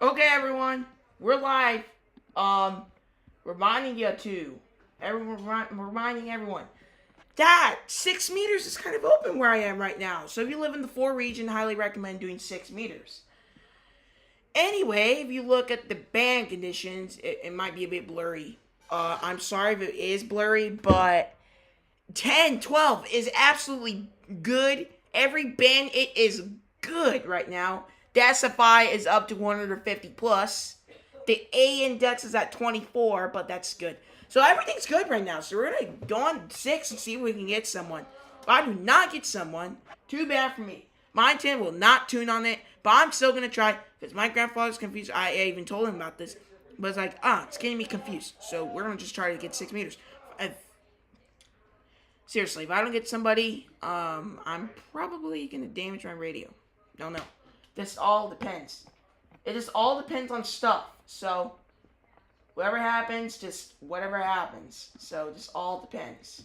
Okay, everyone, we're live. Um, reminding you to reminding everyone that 6 meters is kind of open where I am right now. So if you live in the 4 region, highly recommend doing 6 meters. Anyway, if you look at the band conditions, it might be a bit blurry. I'm sorry if it is blurry, but 10, 12 is absolutely good. Every band, it is good right now. The SFI is up to 150 plus. The A index is at 24, but that's good. So everything's good right now. So we're gonna go on 6 and see if we can get someone. If I do not get someone, too bad for me. My 10 will not tune on it, but I'm still gonna try because my grandfather's confused. I even told him about this, but it's like, it's getting me confused. So we're gonna just try to get 6 meters. Seriously, if I don't get somebody, I'm probably gonna damage my radio. No. This all depends. It just all depends on stuff. So, whatever happens, just whatever happens. So, just all depends.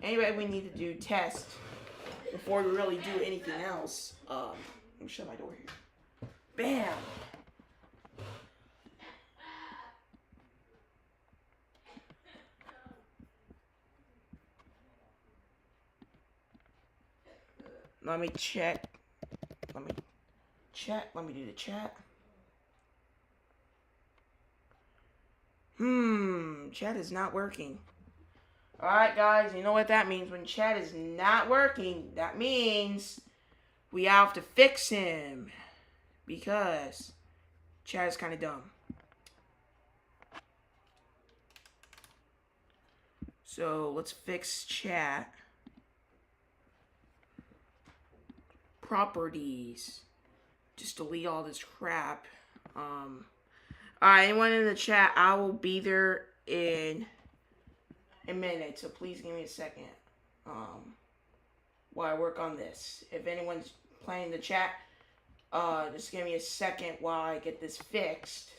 Anyway, we need to do test before we really do anything else. Let me shut my door here. Bam! Let me check. Let me do the chat. Chat is not working. Alright, guys, you know what that means. When chat is not working, that means we have to fix him. Because chat is kind of dumb. So, let's fix chat. Properties. Just delete all this crap. Alright, anyone in the chat, I will be there in a minute, so please give me a second. While I work on this. If anyone's playing the chat, just give me a second while I get this fixed.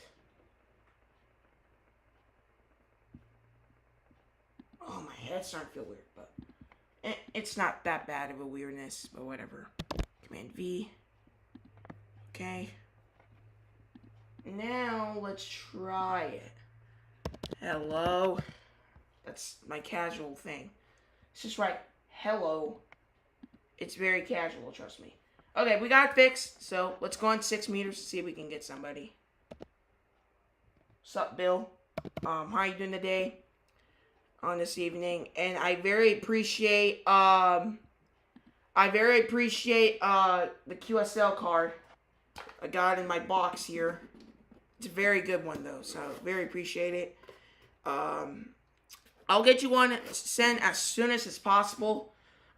Oh, my head's starting to feel weird, but it's not that bad of a weirdness, but whatever. Command V. Okay. Now, let's try it. Hello. That's my casual thing. It's just right. Hello. It's very casual, trust me. Okay, we got it fixed, so let's go on 6 meters to see if we can get somebody. Sup, Bill? How you doing today? On this evening? And I very appreciate, the QSL card. I got it in my box here. It's a very good one, though, so very appreciate it. I'll get you one sent as soon as possible.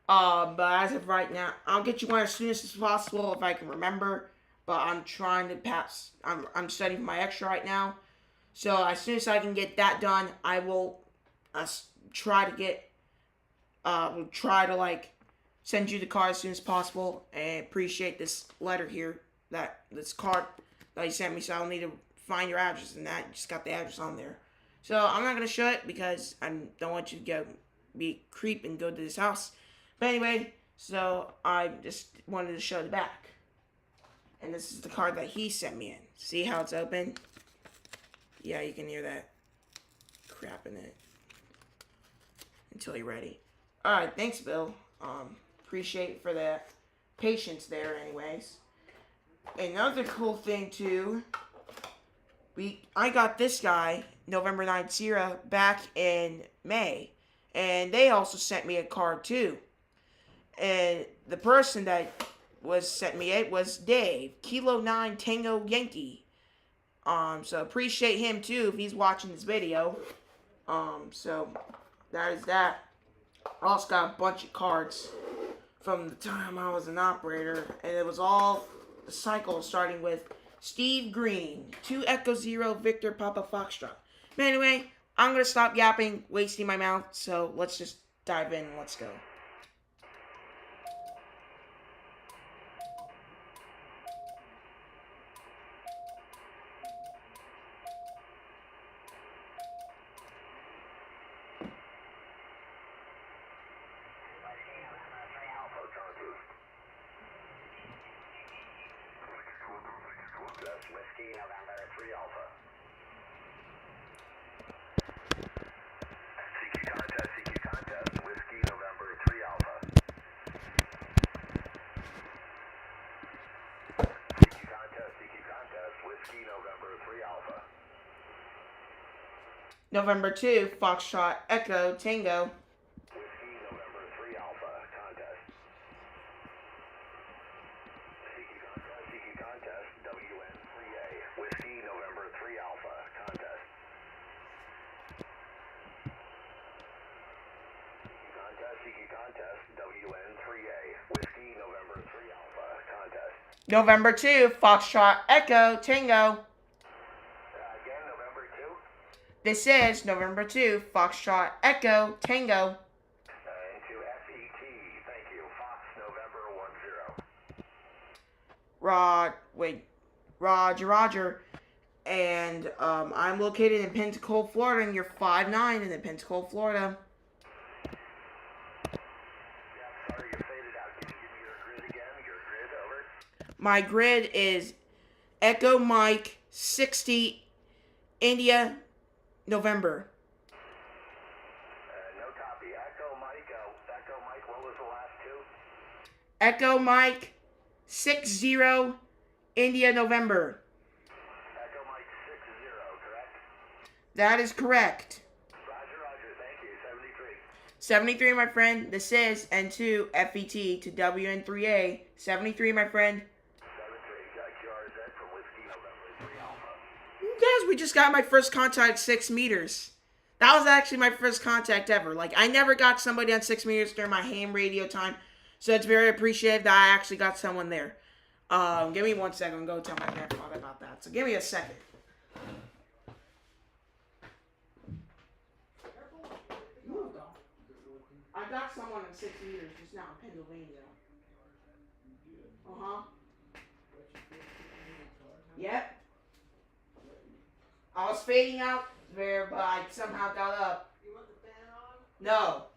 But as of right now, I'll get you one as soon as possible if I can remember. But I'm trying to pass. I'm studying for my extra right now. So as soon as I can get that done, I will try to send you the card as soon as possible. And appreciate this letter here, this card that you sent me. So I'll need to find your address and that. Just got the address on there. So I'm not gonna show it because I don't want you to be creep and go to this house. But anyway, so I just wanted to show the back. And this is the card that he sent me in. See how it's open? Yeah, you can hear that crap in it. Until you're ready. Alright, thanks, Bill. Appreciate it for the patience there, anyways. Another cool thing, too. I got this guy, November 9th Zero, back in May. And they also sent me a card, too. And the person that sent me it was Dave, Kilo 9 Tango Yankee. So appreciate him too if he's watching this video. So that is that. I also got a bunch of cards from the time I was an operator, and it was all the cycle starting with Steve Green, 2 Echo 0 Victor Papa Foxtrot. But anyway, I'm gonna stop yapping, wasting my mouth. So let's just dive in. Let's go. Whiskey November 3 Alpha. CQ contest, Whiskey November 3 Alpha. CQ contest, Whiskey November 3 Alpha. November 2, Foxtrot Echo Tango. Whiskey November 3 Alpha, contest. CQ contest, WN3A. Whiskey November 3 Alpha, contest. CQ contest, WN3A. Whiskey November 3 Alpha, contest. November 2, Foxtrot Echo Tango. Again, November 2. This is November 2, Foxtrot Echo Tango. Into FET, thank you. Fox November 10. Roger. And I'm located in Pensacola, Florida, and you're 5'9" in Pensacola, Florida. Yeah, sorry you faded out. Can you give me your grid again? Your grid, over. My grid is Echo Mike 60 India November. No copy. Echo Mike, what was the last two? Echo Mike 60 India November. Echo Mike 60, correct? That is correct. Roger, thank you. 73. 73, my friend. This is N2 FET to WN3A. 73, my friend. 73, QRZ from Whiskey November 3 Alpha. Guys, we just got my first contact at 6 meters. That was actually my first contact ever. Like, I never got somebody on 6 meters during my ham radio time. So it's very appreciative that I actually got someone there. Give me 1 second. I'm going to tell my grandfather about that. So give me a second. I got someone on 6 meters just now in Pennsylvania. Uh-huh. Yep. I was fading out there, but I somehow got up. You want the fan on? No.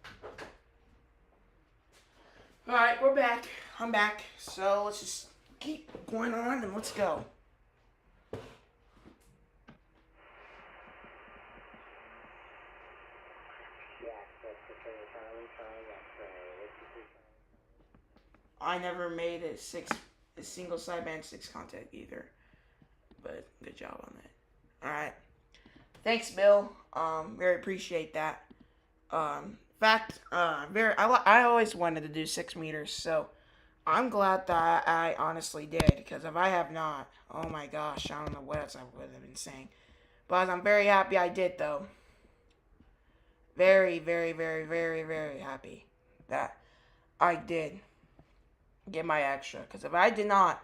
Alright, we're back. I'm back. So let's just keep going on and let's go. I never made a single sideband 6 contact either. But good job on that. Alright. Thanks, Bill. Very appreciate that. In fact, I always wanted to do 6 meters, so I'm glad that I honestly did, because if I have not, oh my gosh, I don't know what else I would have been saying. But I'm very happy I did, though. Very, very, very, very, very happy that I did get my extra, because if I did not,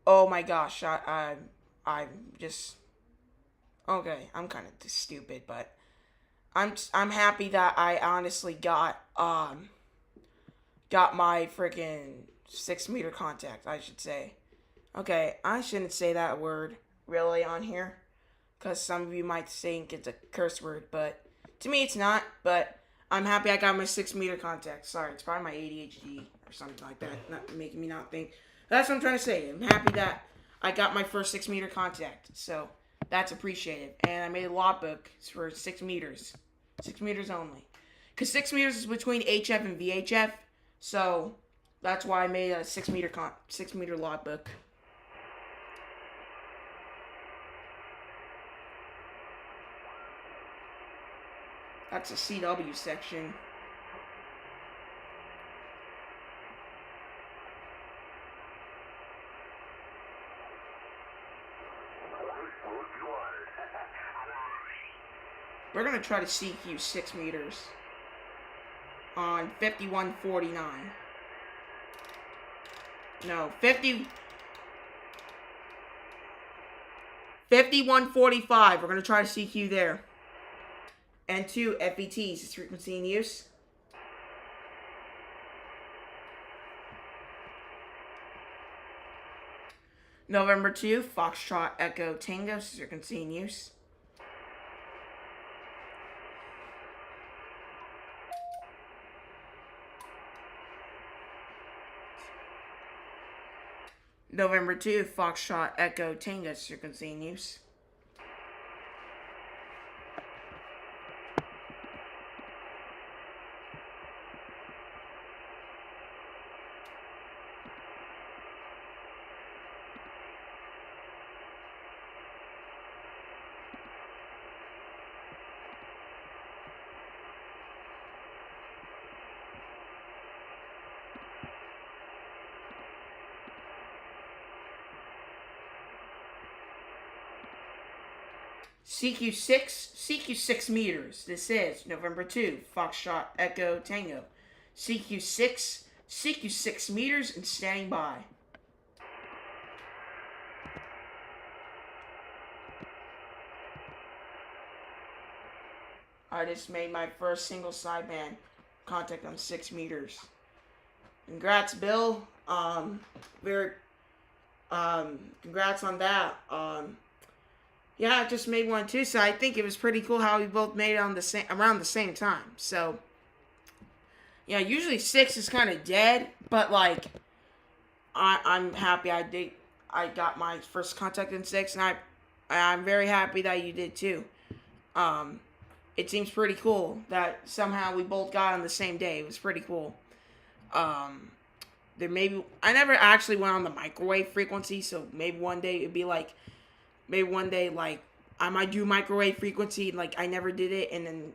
oh my gosh, I'm just, okay, I'm kind of stupid, but I'm happy that I honestly got my freaking 6 meter contact, I should say. Okay, I shouldn't say that word really on here, because some of you might think it's a curse word, but to me it's not. But I'm happy I got my 6 meter contact. Sorry, it's probably my ADHD or something like that, not making me not think. That's what I'm trying to say. I'm happy that I got my first 6 meter contact, so that's appreciated. And I made a logbook for 6 meters. 6 meters only. Because 6 meters is between HF and VHF. So that's why I made a 6 meter logbook. That's a CW section. We're going to try to CQ 6 meters on 5149. No, 5145. We're going to try to CQ there. And 2 FETs is frequency in use. November 2, Foxtrot Echo Tango, frequency in use. November 2, Foxtrot Echo Tango, as you can see news. CQ6 meters. This is November 2, Foxtrot Echo Tango. CQ6 meters and standing by. I just made my first single sideband contact on 6 meters. Congrats, Bill. Congrats on that. Yeah, I just made one too, so I think it was pretty cool how we both made it on around the same time. So, yeah, usually 6 is kind of dead, but like, I'm happy I got my first contact in 6, and I'm very happy that you did too. It seems pretty cool that somehow we both got on the same day. It was pretty cool. I never actually went on the microwave frequency, so maybe one day it'd be like. Maybe one day, like, I might do microwave frequency, like, I never did it, and then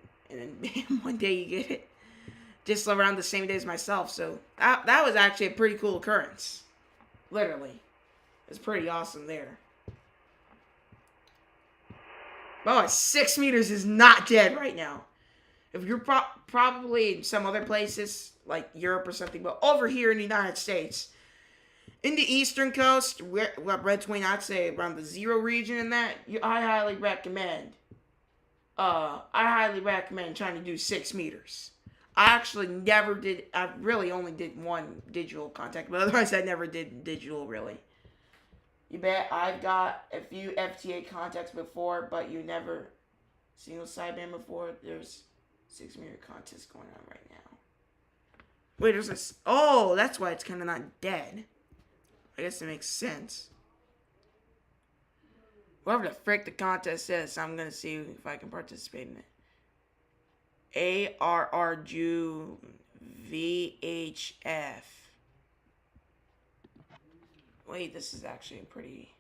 one day you get it. Just around the same day as myself, so that was actually a pretty cool occurrence. Literally. It's pretty awesome there. Oh, 6 meters is not dead right now. If you're probably in some other places, like Europe or something, but over here in the United States, in the eastern coast, Red Twin, I'd say around the 0 region and that, I highly recommend trying to do 6 meters. I really only did one digital contact, but otherwise I never did digital, really. You bet I've got a few FTA contacts before, but you never single sideband before. There's 6 meter contest going on right now. Wait, there's this. Oh, that's why it's kind of not dead. I guess it makes sense. Whatever the frick the contest is, I'm gonna see if I can participate in it. ARRJU VHF. Wait, this is actually a pretty.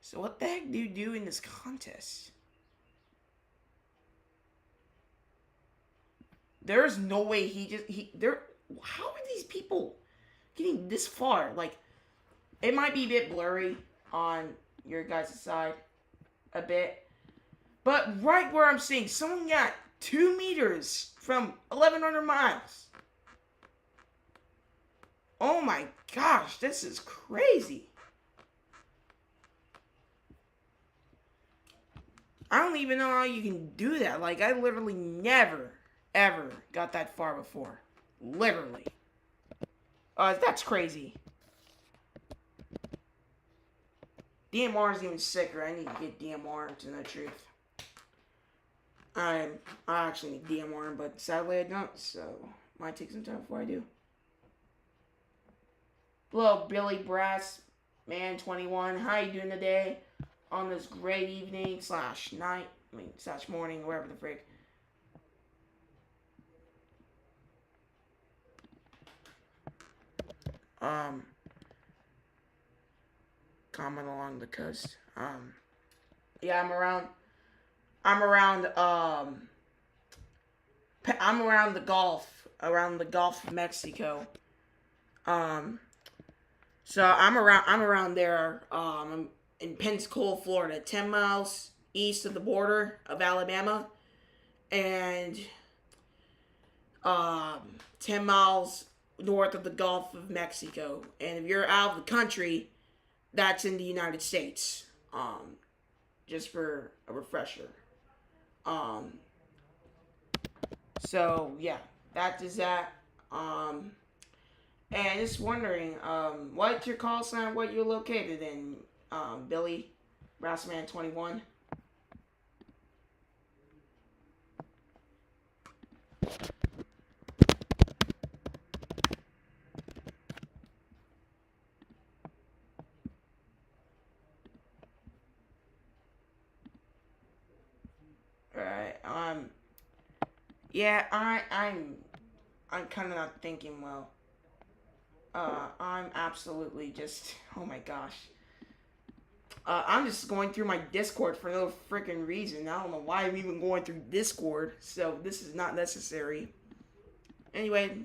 So what the heck do you do in this contest? There's no way how are these people getting this far? Like, it might be a bit blurry on your guys' side, a bit. But right where I'm seeing, someone got 2 meters from 1,100 miles. Oh my gosh, this is crazy. I don't even know how you can do that. Like, I literally never, ever got that far before. Literally. That's crazy. DMR is even sicker. I need to get DMR, to the truth. I actually need DMR, but sadly I don't, so might take some time before I do. Hello, Billy Brass, man 21. How you doing today? On this great evening / night, / morning, wherever the frick. Common along the coast. Yeah, I'm around the Gulf of Mexico. So I'm around there. I'm in Pensacola, Florida, 10 miles east of the border of Alabama, and 10 miles north of the Gulf of Mexico. And if you're out of the country, that's in the United States. Just for a refresher. So yeah, that is that. And just wondering, what's your call sign? What you're located in? Billy, Brassman 21. Yeah, I'm kind of not thinking well. I'm absolutely just, oh my gosh. I'm just going through my Discord for no freaking reason. I don't know why I'm even going through Discord, so this is not necessary. Anyway,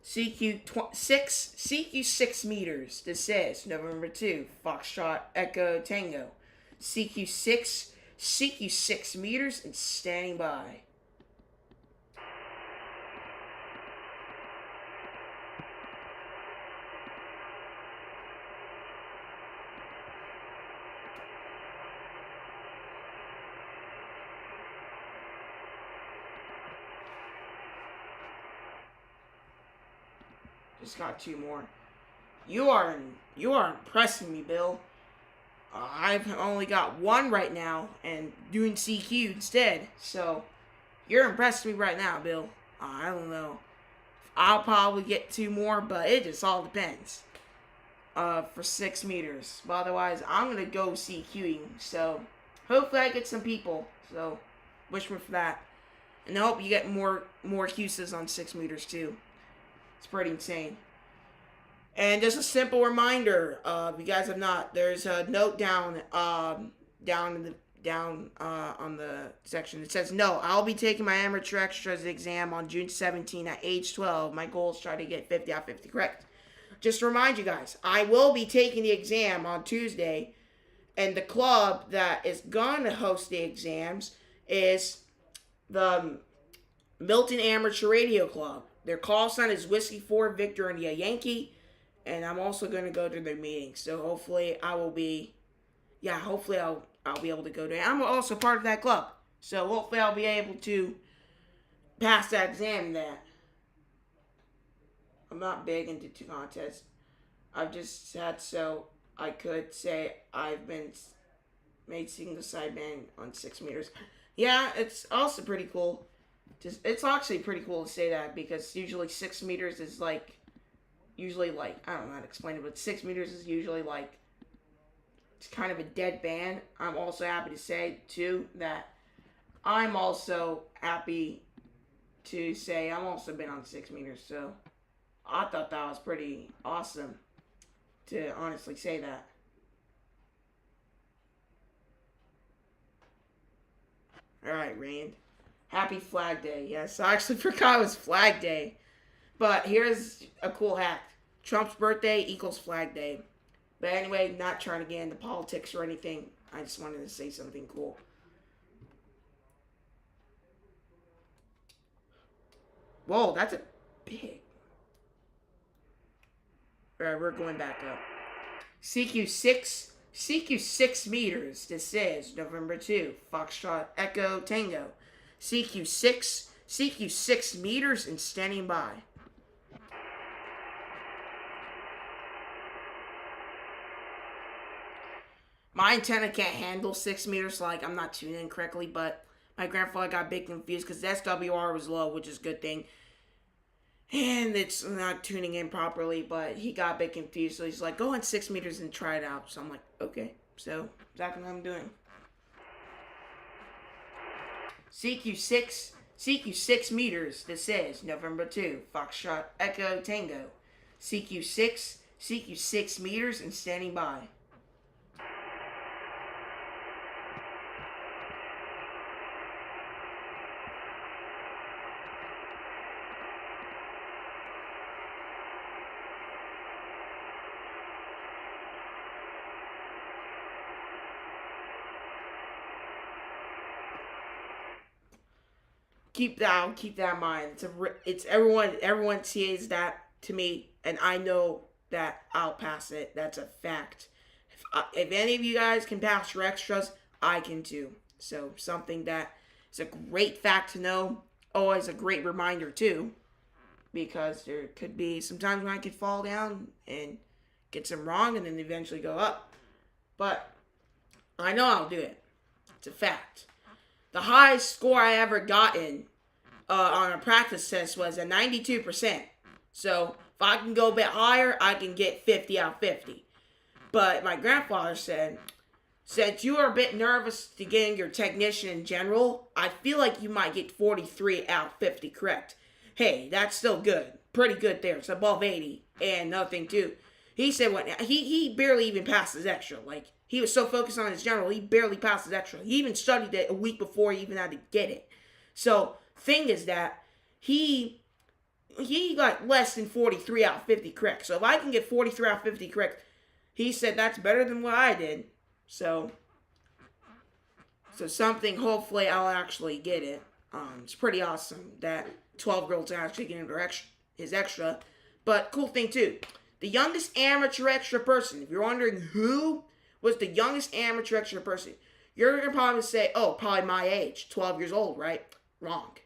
CQ6 meters. This is November 2, Foxtrot Echo Tango. CQ6 meters and standing by. Just got two more. You are impressing me, Bill. I've only got one right now and doing CQ instead. So you're impressing me right now, Bill. I don't know. I'll probably get two more, but it just all depends. For 6 meters. But otherwise, I'm gonna go CQing. So hopefully I get some people. So wish me for that. And I hope you get more Q's on 6 meters too. It's pretty insane. And just a simple reminder, if you guys have not, there's a note down on the section. It says, no, I'll be taking my amateur extras exam on June 17 at age 12. My goal is try to get 50 out of 50 correct. Just to remind you guys, I will be taking the exam on Tuesday, and the club that is going to host the exams is the Milton Amateur Radio Club. Their call sign is Whiskey 4 Victor India Yankee. And I'm also going to go to their meeting. So hopefully I'll be able to go there. I'm also part of that club. So hopefully I'll be able to pass that exam there. I'm not big into two contests. I've just had so I could say I've been made single sideband on 6 meters. Yeah, it's also pretty cool. It's actually pretty cool to say that because usually 6 meters is I don't know how to explain it, but 6 meters is usually it's kind of a dead band. I'm also happy to say, too, that I'm also happy to say I've also been on 6 meters, so I thought that was pretty awesome to honestly say that. Alright, Rand. Happy Flag Day. Yes, I actually forgot it was Flag Day. But here's a cool hack. Trump's birthday equals Flag Day. But anyway, not trying to get into politics or anything. I just wanted to say something cool. Whoa, that's a big. Alright, we're going back up. CQ6 meters. This is November 2, Foxtrot Echo Tango. CQ6 meters and standing by. My antenna can't handle 6 meters, I'm not tuning in correctly, but my grandfather got a bit confused because the SWR was low, which is a good thing. And it's not tuning in properly, but he got a bit confused, so he's like, go on 6 meters and try it out. So I'm like, okay. So, exactly what I'm doing. CQ6 meters, this is November 2, Foxtrot Echo Tango. CQ6 meters and standing by. Keep that in mind. It's everyone sees that to me, and I know that I'll pass it. That's a fact. If any of you guys can pass your extras, I can too. So something that is a great fact to know. Always a great reminder too, because there could be some times when I could fall down and get some wrong, and then eventually go up. But I know I'll do it. It's a fact. The highest score I ever gotten on a practice test was a 92%. So if I can go a bit higher, I can get 50 out of 50. But my grandfather said, since you are a bit nervous to getting your technician in general, I feel like you might get 43 out of 50 correct. Hey, that's still good. Pretty good there. It's above 80. And another thing, too. He said he barely even passed his extra. Like, he was so focused on his general, he barely passed his extra. He even studied it a week before he even had to get it. So, thing is that he got less than 43 out of 50 correct. So, if I can get 43 out of 50 correct, he said that's better than what I did. So something, hopefully I'll actually get it. It's pretty awesome that 12-year-olds are actually getting his extra. But cool thing too, the youngest amateur extra person, if you're wondering who was the youngest amateur extra person, you're going to probably say, oh, probably my age, 12 years old, right? Wrong.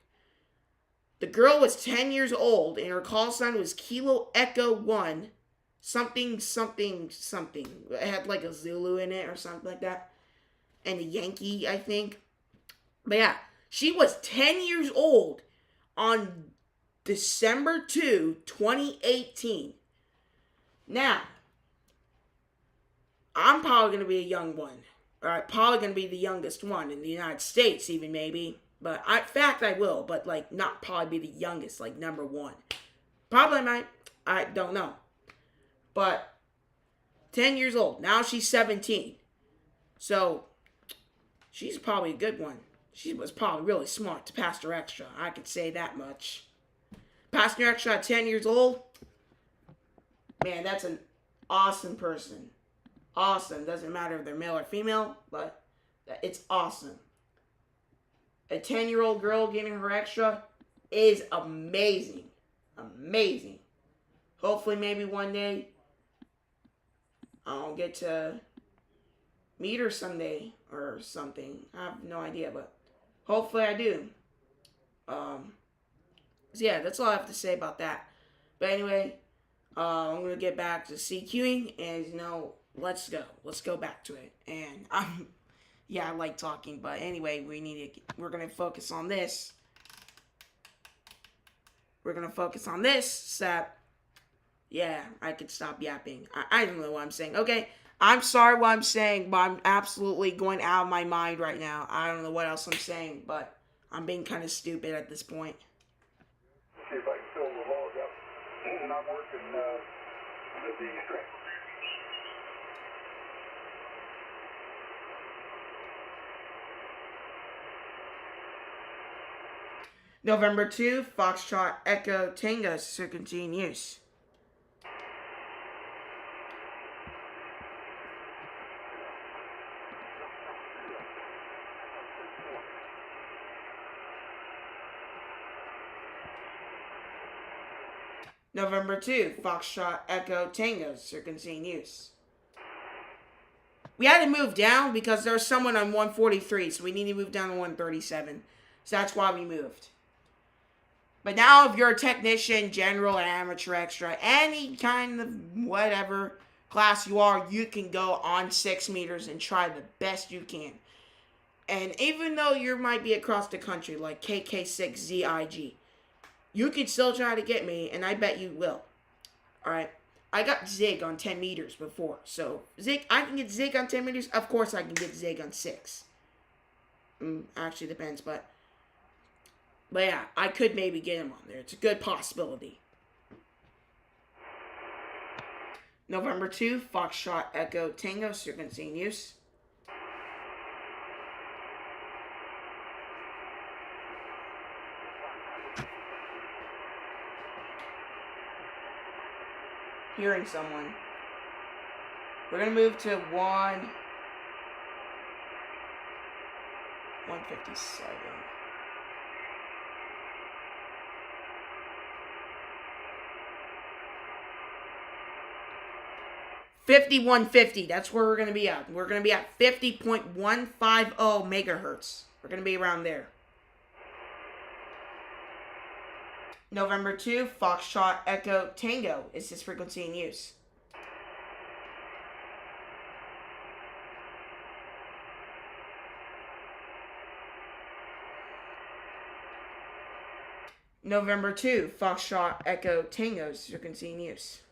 The girl was 10 years old and her call sign was Kilo Echo 1 something. It had like a Zulu in it or something like that. And a Yankee, I think. But yeah, she was 10 years old on December 2, 2018. Now, I'm probably going to be a young one. Alright, probably going to be the youngest one in the United States, even maybe. But in fact, I will. But like, not probably be the youngest, like number one. Probably might. I don't know. But 10 years old. Now she's 17. So she's probably a good one. She was probably really smart to pass her extra. I could say that much. Passing her extra at 10 years old. Man, that's an awesome person. Awesome. Doesn't matter if they're male or female, but it's awesome. A 10-year-old girl getting her extra is amazing. Amazing. Hopefully, maybe one day, I'll get to meet her someday or something. I have no idea, but hopefully I do. So yeah, that's all I have to say about that. But anyway, I'm going to get back to CQing, and let's go. Let's go back to it. And I like talking, but anyway, we're going to focus on this. We're going to focus on this, so yeah, I could stop yapping. I don't know what I'm saying. Okay, I'm sorry what I'm saying, but I'm absolutely going out of my mind right now. I don't know what else I'm saying, but I'm being kind of stupid at this point. See if I can fill the log up. Not working with the string. November 2, Foxtrot Echo Tango frequency in use. November 2, Foxtrot Echo Tango frequency in use. We had to move down because there was someone on 143, so we need to move down to 137. So that's why we moved. But now if you're a technician, general, amateur, extra, any kind of whatever class you are, you can go on 6 meters and try the best you can. And even though you might be across the country, like KK6ZIG, you can still try to get me, and I bet you will. Alright? I got Zig on 10 meters before. So, I can get Zig on 10 meters. Of course I can get Zig on 6. Actually depends, but yeah, I could maybe get him on there. It's a good possibility. November 2, Foxtrot Echo Tango frequency in use. Hearing someone. We're going to move to 157. 5150, that's where we're going to be at. We're going to be at 50.150 megahertz. We're going to be around there. November 2, Foxtrot Echo Tango is this frequency in use. November 2, Foxtrot Echo Tango is frequency in use.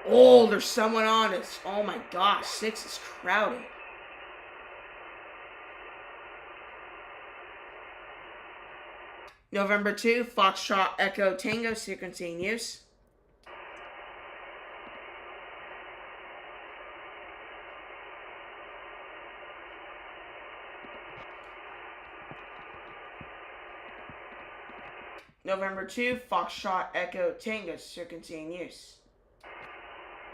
Oh, there's someone on us. Oh my gosh, 6 is crowded. November 2, Foxtrot Echo Tango, frequency in use. November 2, Foxtrot Echo Tango, frequency in use.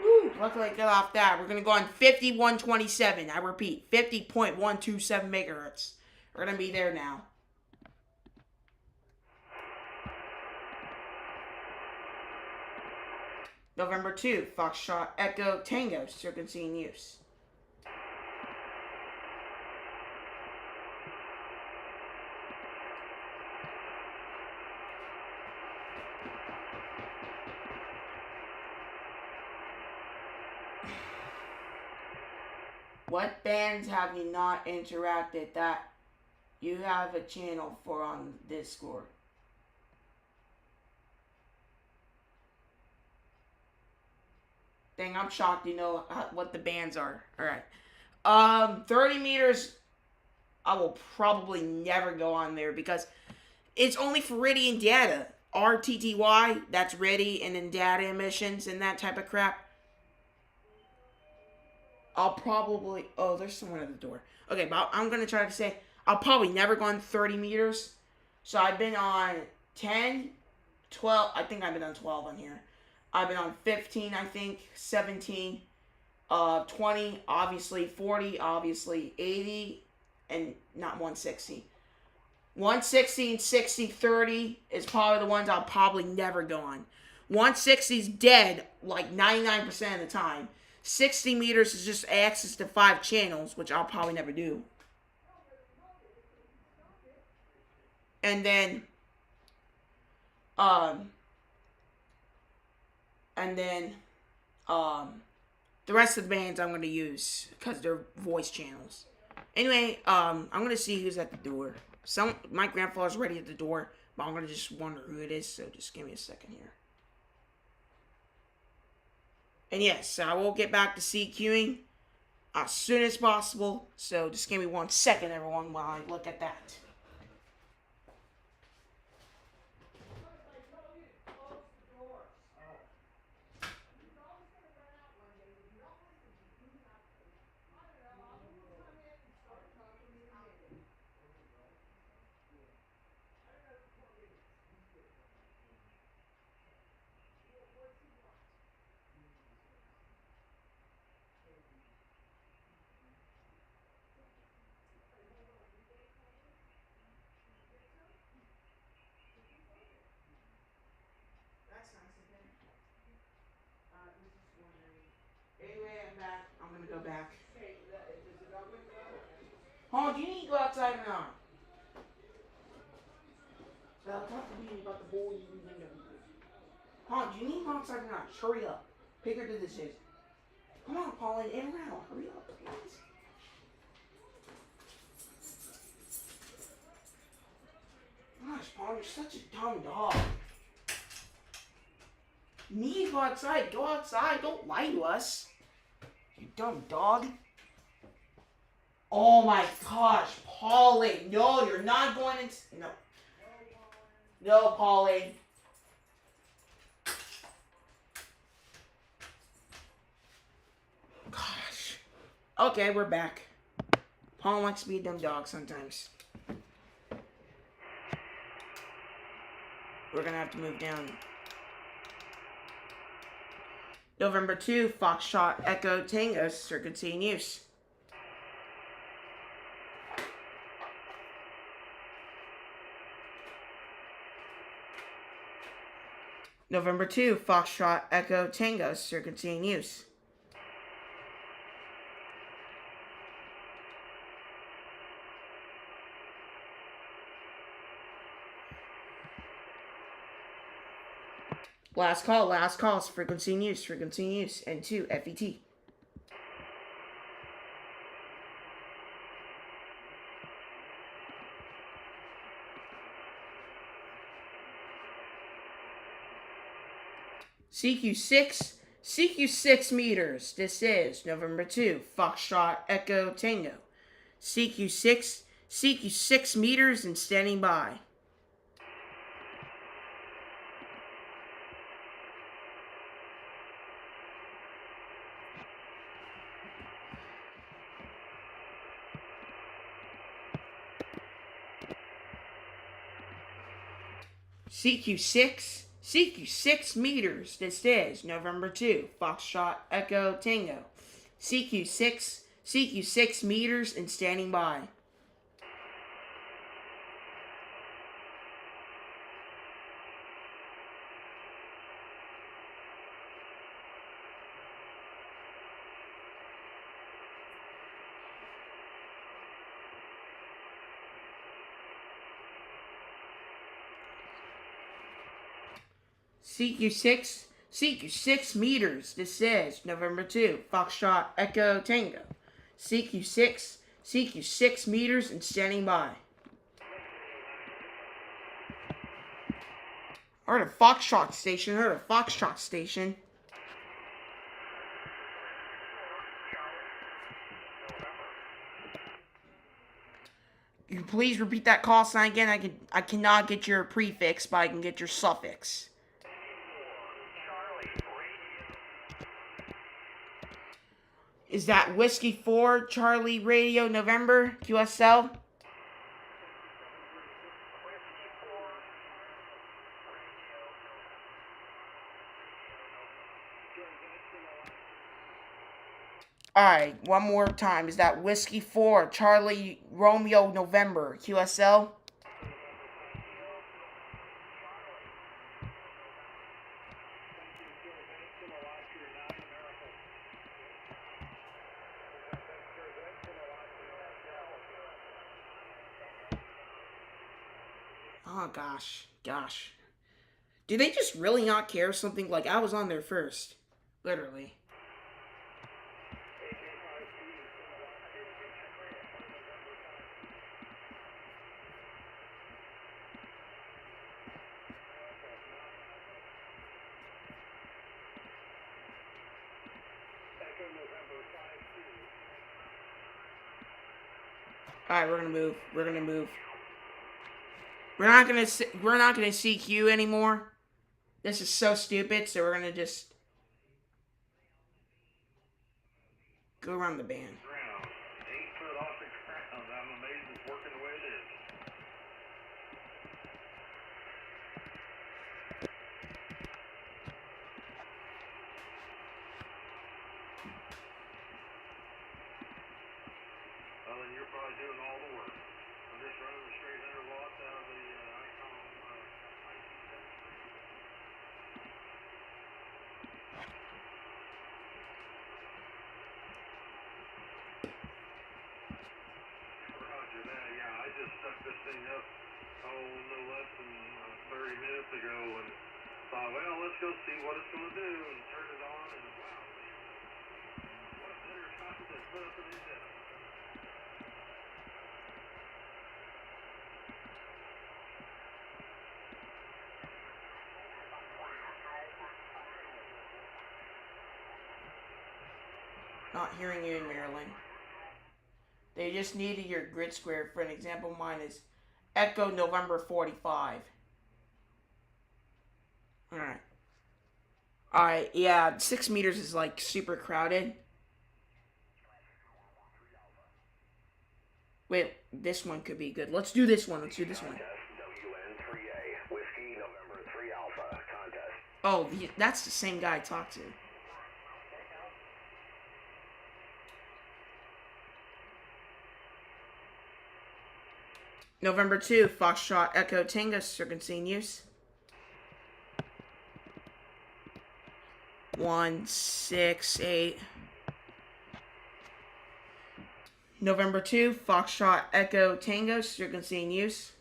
Woo, luckily I got off that. We're going to go on 5127. I repeat, 50.127 megahertz. We're going to be there now. November 2, Foxtrot Echo Tango, frequency in use. What bands have you not interacted that you have a channel for on Discord? Dang, I'm shocked you know what the bands are. Alright. 30 meters, I will probably never go on there because it's only for ready and data. RTTY, that's ready and then data emissions and that type of crap. I'll probably... Oh, there's someone at the door. Okay, but I'm going to try to say... I'll probably never go on 30 meters. So I've been on 10, 12... I think I've been on 12 on here. I've been on 15, I think. 17. 20, obviously. 40, obviously. 80. And not 160. 160 and 60, 30 is probably the ones I'll probably never go on. 160 is dead like 99% of the time. 60 meters is just access to 5 channels, which I'll probably never do. And then, the rest of the bands I'm going to use because they're voice channels. Anyway, I'm going to see who's at the door. My grandfather's ready at the door, but I'm going to just wonder who it is, so just give me a second here. And yes, I will get back to CQing as soon as possible. So just give me 1 second, everyone, while I look at that. Anyway, I'm back. I'm gonna go back. Oh, do you need to go outside or not? I'll talk to me about the boy you think of. Huh, do you need to go outside or not? Hurry up. Pick her to the dishes. Come on, Pauline, in and out. Hurry up, please. Gosh, Paul, you're such a dumb dog. You need to go outside. Go outside. Don't lie to us. You dumb dog. Oh my gosh, Pauline. No, you're not going into... No. No, Pauline. Gosh. Okay, we're back. Paul likes to be a dumb dog sometimes. We're gonna have to move down. November 2, Foxtrot Echo Tango, frequency in use. November 2, Foxtrot Echo Tango, frequency in use. Last call, frequency in use, N2, FET. CQ6 meters. This is November 2, Foxtrot Echo Tango. CQ6 meters and standing by. CQ6 meters. This is November 2, Foxtrot Echo Tango. CQ6 meters and standing by. CQ6 meters. This is November 2, Foxtrot Echo Tango. CQ6 meters and standing by. I heard a Foxtrot station. You can please repeat that call sign again. I cannot get your prefix, but I can get your suffix. Is that Whiskey 4 Charlie Radio November QSL? Alright, one more time. Is that Whiskey 4 Charlie Romeo November QSL? Oh, gosh. Do they just really not care or something? Like, I was on there first. Literally. Alright, we're gonna move. We're not gonna CQ anymore. This is so stupid, so we're gonna just go around the band. 8 foot off the ground. I'm amazed it's working the way it is. Well, then you're probably doing all the work. I'm just running the straight 100 watts out of the Icon Roger that, yeah. I just stuck this thing up, no less than 30 minutes ago and thought, well, let's go see what it's going to do, and turned it on, and wow, what a better shot to put up an antenna. Not hearing you in Maryland. They just needed your grid square. For an example, mine is Echo November 45. Alright, yeah, 6 meters is like super crowded. Wait, this one could be good. Let's do this one. WN3A, Whiskey November 3 Alpha contest. Oh, that's the same guy I talked to. November 2, Foxtrot Echo Tango, frequency in use. 168. November 2, Foxtrot Echo Tango, frequency in use.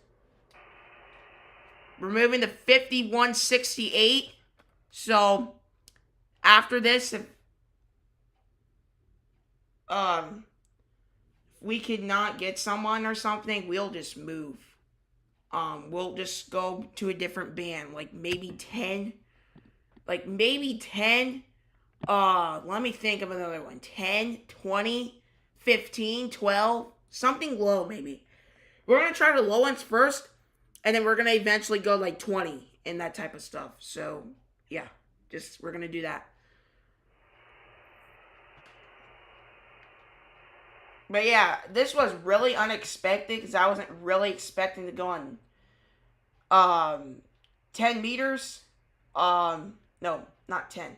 Removing the 5168. So, after this, if we could not get someone or something, we'll just move. We'll just go to a different band, like maybe 10. like maybe 10. Let me think of another one. 10, 20, 15, 12, something low maybe. We're going to try the low ones first, and then we're going to eventually go like 20 and that type of stuff. So, yeah, we're going to do that. But yeah, this was really unexpected because I wasn't really expecting to go on 10 meters. No, not 10.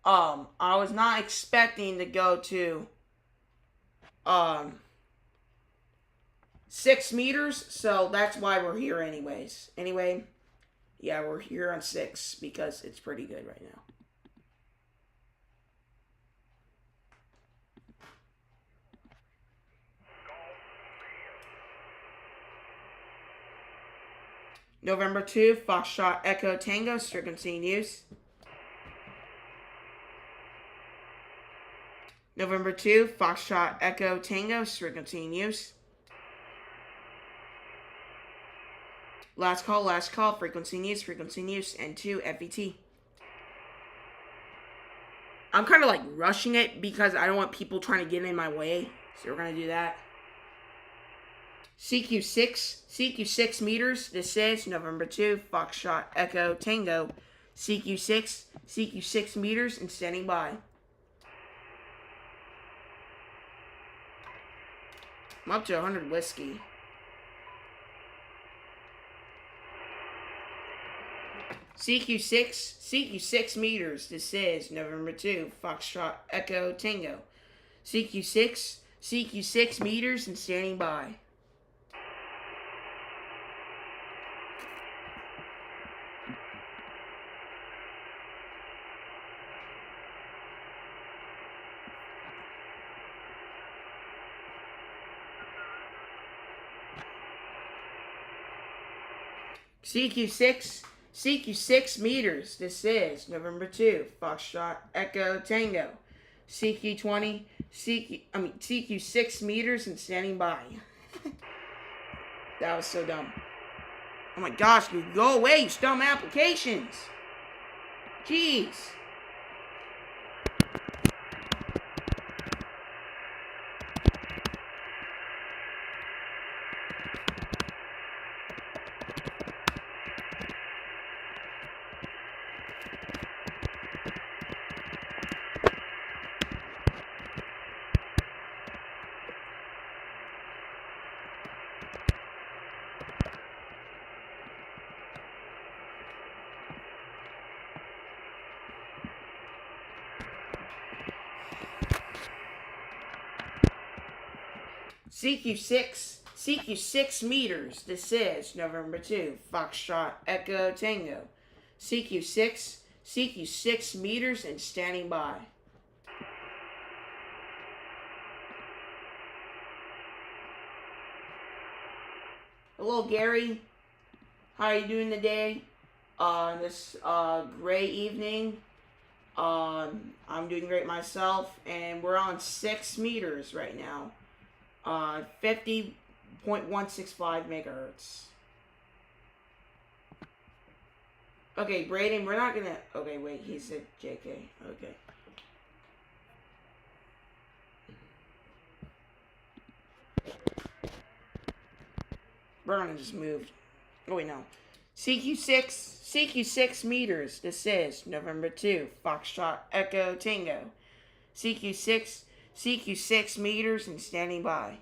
I was not expecting to go to 6 meters, so that's why we're here anyways. Anyway, yeah, we're here on 6 because it's pretty good right now. November 2, Foxtrot Echo Tango, frequency in use. November 2, Foxtrot Echo Tango, frequency in use. Last call, frequency in use, and 2, FET. I'm kind of like rushing it because I don't want people trying to get in my way, so we're going to do that. CQ6 meters, this is November 2, Foxtrot Echo Tango. CQ6 meters and standing by. I'm up to 100 whiskey. CQ6 meters, this is November 2, Foxtrot Echo Tango. CQ6 meters and standing by. CQ6 meters, this is November 2, Foxtrot Echo Tango. CQ6 meters and standing by. That was so dumb. Oh my gosh, dude, go away, you dumb applications. Jeez. CQ6 meters, this is November 2, Foxtrot Echo Tango. CQ6 meters and standing by. Hello, Gary. How are you doing today? This gray evening. I'm doing great myself, and we're on 6 meters right now. 50.165 megahertz. Okay, Braden, we're not gonna... Okay, wait, he said JK. Okay. Vernon just moved. Oh, wait, no. CQ6 meters. This is November 2, Foxtrot Echo Tango. CQ6 meters and standing by.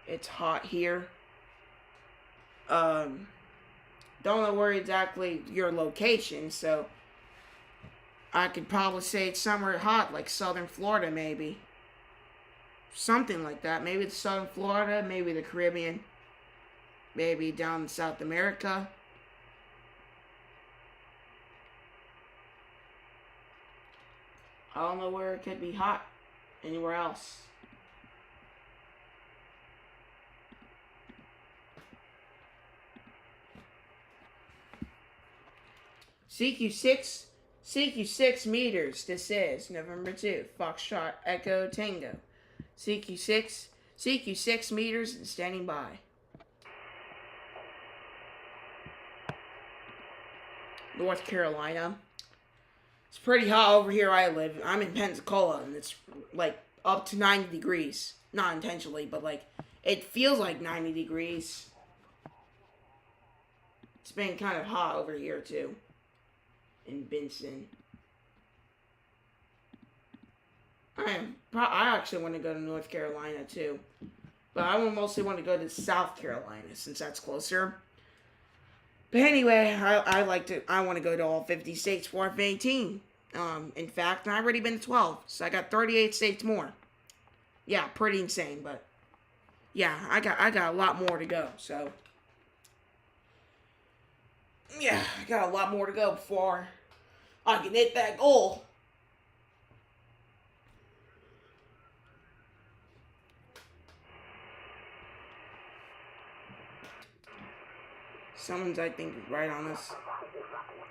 It's hot here. Don't know where exactly your location, so I could probably say it's somewhere hot, like southern Florida, maybe. Something like that. Maybe it's southern Florida, maybe the Caribbean, maybe down in South America. I don't know where it could be hot anywhere else. CQ6 meters. This is November 2, Foxtrot Echo Tango. CQ6 CQ 6 meters and standing by. North Carolina. It's pretty hot over here I live. I'm in Pensacola, and it's like up to 90 degrees. Not intentionally, but like it feels like 90 degrees. It's been kind of hot over here too. In Benson. I actually want to go to North Carolina too. But I would mostly want to go to South Carolina since that's closer. But anyway, I want to go to all 50 states for 18. In fact, I've already been to 12, so I got 38 states more. Yeah, pretty insane, but yeah, I got a lot more to go. So yeah, I got a lot more to go before I can hit that goal. Someone's, I think, right on us.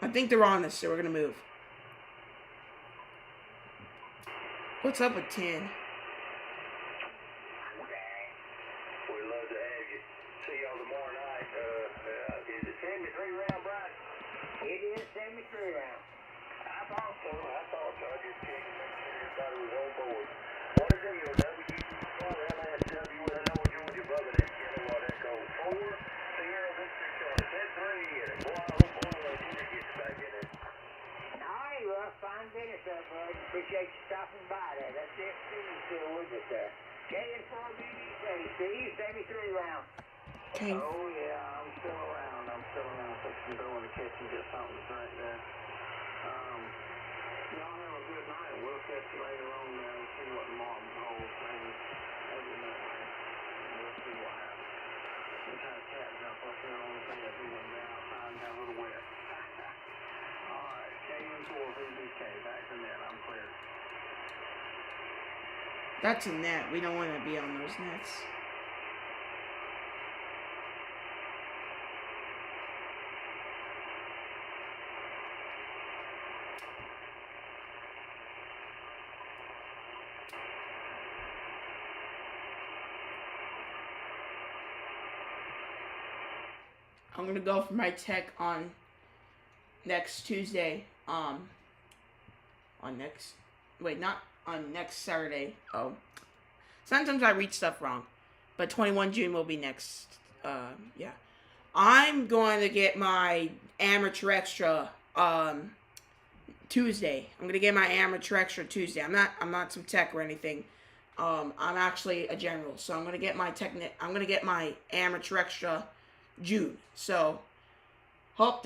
I think they're on us, so we're gonna move. What's up with 10? We'd love to have you. See y'all tomorrow night. Is it 73 round, Brian? It is 73 round. I thought so. I just checked and make sure everybody was on board. What is your WG4LSW in North Georgia, brother? That kilowatt echo 4 Sierra Victor Charlie. That's 3 in it. Boy, I hope all that unit gets back in it. All right, well, fine business up, bud. Appreciate you stopping by there. That's it. Steve's still with us there. KN4BBC, Steve, 73 round. Okay. Oh, yeah, I'm still around. Fixing to go in the kitchen, get something to drink there. Y'all have a good night. We'll catch you later on there and see what Martin holds. Maybe night. We'll see what happens. Some kind of cat jump up here on the thing that we went down outside and got a little wet. All right, KN4VBK, back to net. I'm clear. That's a net. We don't want to be on those nets. I'm gonna go for my tech on next Tuesday. Not on next Saturday. Oh, sometimes I read stuff wrong, but 21 June will be next. Yeah, I'm going to get my amateur extra Tuesday. I'm gonna get my amateur extra Tuesday. I'm not some tech or anything. I'm actually a general, so I'm gonna get my amateur extra June. So hope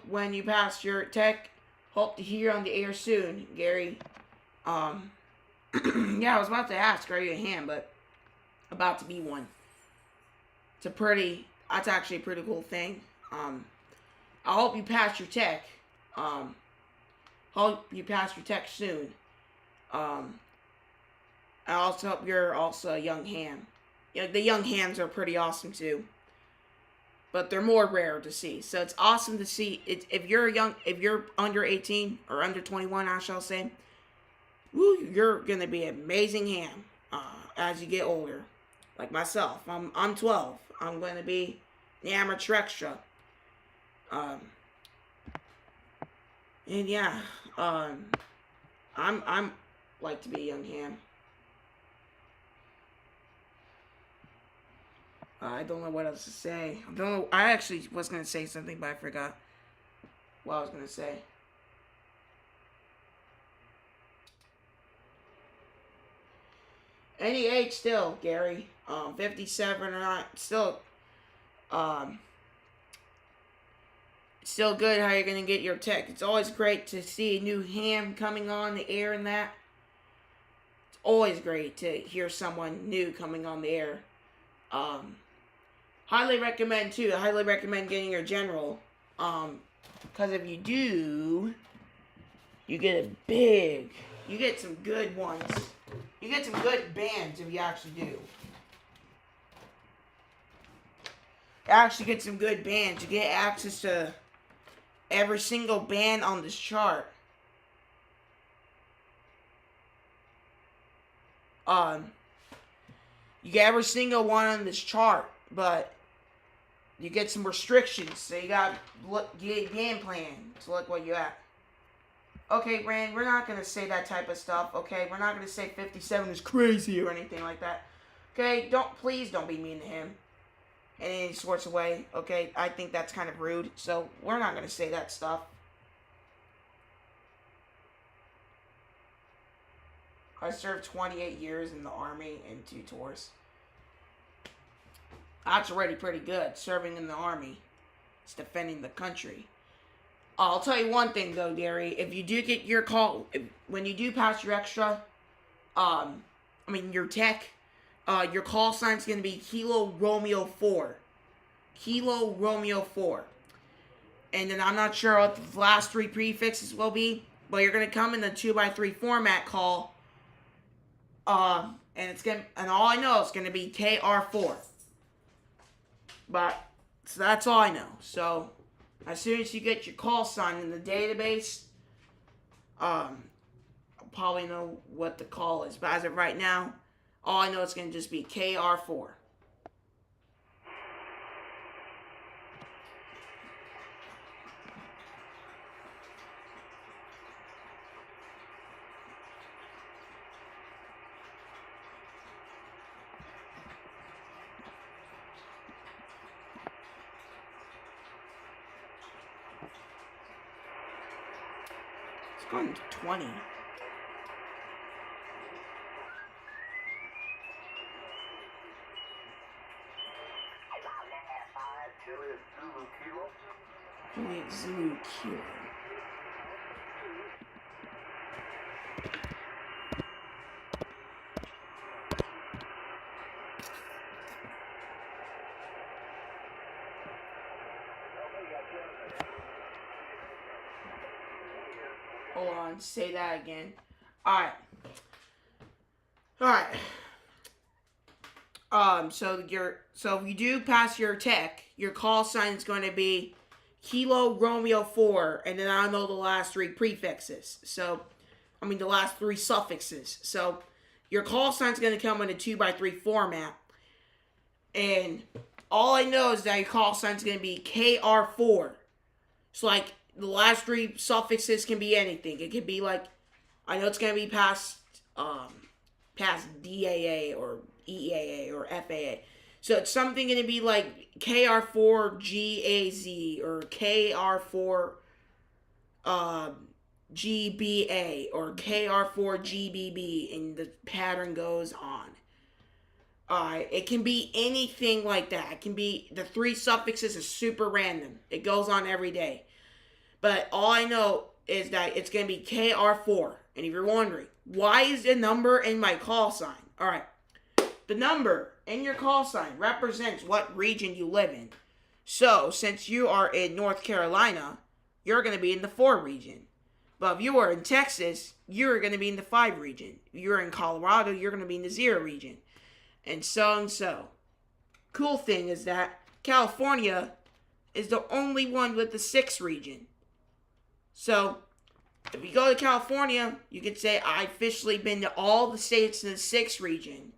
when you pass your tech, hope to hear on the air soon, Gary. Yeah, I was about to ask, are you a ham? But about to be one. That's actually a pretty cool thing. I hope you pass your tech. Hope you pass your tech soon. I also hope you're also a young ham. Yeah, the young hams are pretty awesome too. But they're more rare to see. So it's awesome to see it if you're under 18 or under 21, I shall say. Woo, you're gonna be an amazing ham as you get older. Like myself, I'm 12. I'm gonna be the amateur extra. And yeah, I'm like to be a young ham. I don't know what else to say. I actually was gonna say something, but I forgot what I was gonna say. Any age still, Gary. 57 or not, still good how you're gonna get your tech. It's always great to see a new ham coming on the air and that. It's always great to hear someone new coming on the air. Highly recommend too. I highly recommend getting your general. Because if you do, you get some good ones. You get some good bands if you actually do. You actually get some good bands. You get access to every single band on this chart. You get every single one on this chart, but you get some restrictions. So you got to get a game plan to look what you at. Okay, Rand, we're not going to say that type of stuff, okay? We're not going to say 57 is crazy or anything like that. Okay, please don't be mean to him in any sorts of way, okay? I think that's kind of rude, so we're not going to say that stuff. I served 28 years in the Army and 2 tours. That's already pretty good, serving in the Army. It's defending the country. I'll tell you one thing though, Gary. If you do get your call, when you do pass your extra, your tech, your call sign's going to be Kilo Romeo 4. Kilo Romeo 4. And then I'm not sure what the last 3 prefixes will be, but you're going to come in the 2x3 format call. And all I know is going to be KR4. But, so that's all I know. So, as soon as you get your call sign in the database, I'll probably know what the call is. But as of right now, all I know is going to just be KR4. It's going to 20. Juliet Zulu Kilo. Hold on, say that again. Alright. So if you do pass your tech, your call sign is going to be Kilo Romeo 4, and then I know the last 3 prefixes. The last 3 suffixes. So your call sign is going to come in a 2x3 format. And all I know is that your call sign is going to be KR4. So like the last 3 suffixes can be anything. It could be like, I know it's going to be past DAA or EAA or FAA. So it's something going to be like KR4GAZ or KR4 GBA or KR4GBB, and the pattern goes on. It can be anything like that. It can be, the 3 suffixes is super random. It goes on every day. But all I know is that it's going to be KR4. And if you're wondering, why is the number in my call sign? Alright. The number in your call sign represents what region you live in. So, since you are in North Carolina, you're going to be in the 4 region. But if you are in Texas, you're going to be in the 5 region. If you're in Colorado, you're going to be in the 0 region. And so and so. Cool thing is that California is the only one with the 6 region. So, if you go to California, you can say, I've officially been to all the states in the 6 region.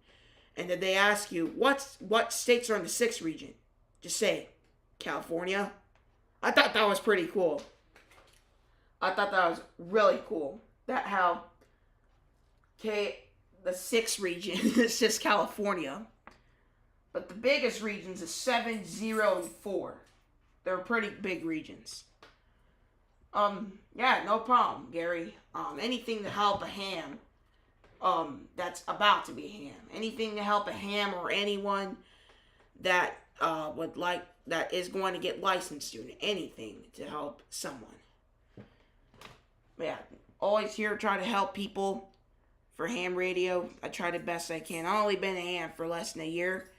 And then they ask you, what states are in the 6 region? Just say, California. I thought that was pretty cool. I thought that was really cool. That how the 6 region is just California. But the biggest regions is 7, 0, and 4. They're pretty big regions. Yeah, no problem, Gary. Anything to help a ham, that's about to be a ham. Anything to help a ham or anyone that, that is going to get licensed soon. Anything to help someone. But yeah, always here to try to help people for ham radio. I try the best I can. I've only been a ham for less than a year,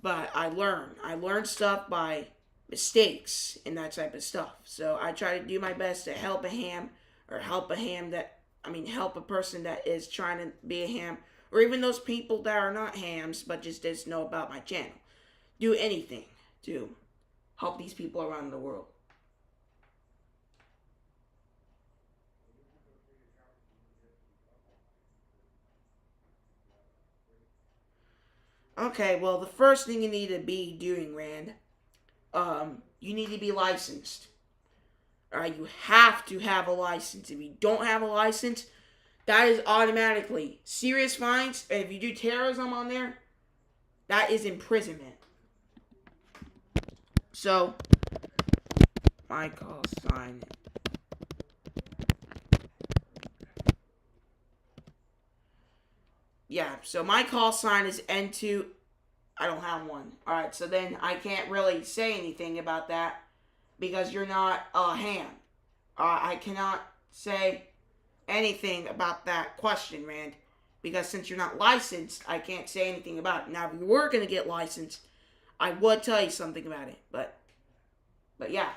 but I learn stuff by mistakes and that type of stuff. So I try to do my best to help a ham, or help a person that is trying to be a ham, or even those people that are not hams but just doesn't know about my channel. Do anything to help these people around the world. Okay, well, the first thing you need to be doing, Rand, you need to be licensed. Alright, you have to have a license. If you don't have a license, that is automatically serious fines. And if you do terrorism on there, that is imprisonment. So, my call sign. Yeah, so my call sign is N2. I don't have one. Alright, so then I can't really say anything about that because you're not a ham. I cannot say anything about that question, Rand, because since you're not licensed, I can't say anything about it. Now, if you were going to get licensed, I would tell you something about it, but yeah.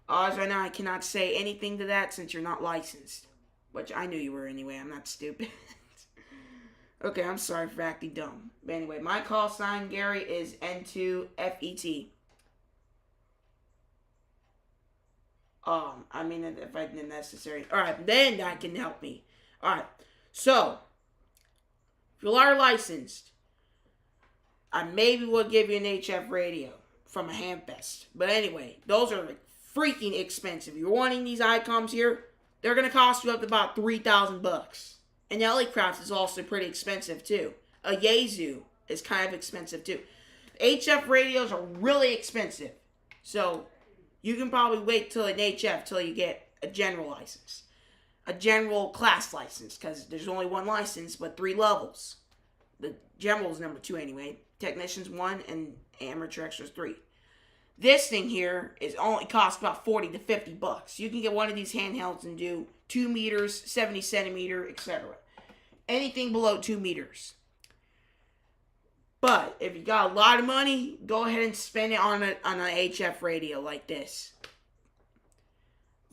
As right now, I cannot say anything to that since you're not licensed, which I knew you were anyway. I'm not stupid. Okay, I'm sorry for acting dumb. But anyway, my call sign, Gary, is N2FET. I mean, if I didn't necessary. Alright, then that can help me. Alright, so, if you are licensed, I maybe will give you an HF radio from a Hamfest. But anyway, those are freaking expensive. You're wanting these ICOMs here, they're going to cost you up to about $3,000. And LA-Craft is also pretty expensive too. A Yaesu is kind of expensive too. HF radios are really expensive. So, you can probably wait till an HF till you get a general license. A general class license, because there's only one license, but 3 levels. The general is number 2 anyway. Technician's 1 and amateur extras 3. This thing here is only costs about $40 to $50. You can get one of these handhelds and do 2 meters, 70 centimeter, etc. Anything below 2 meters. But if you got a lot of money, go ahead and spend it on an HF radio like this.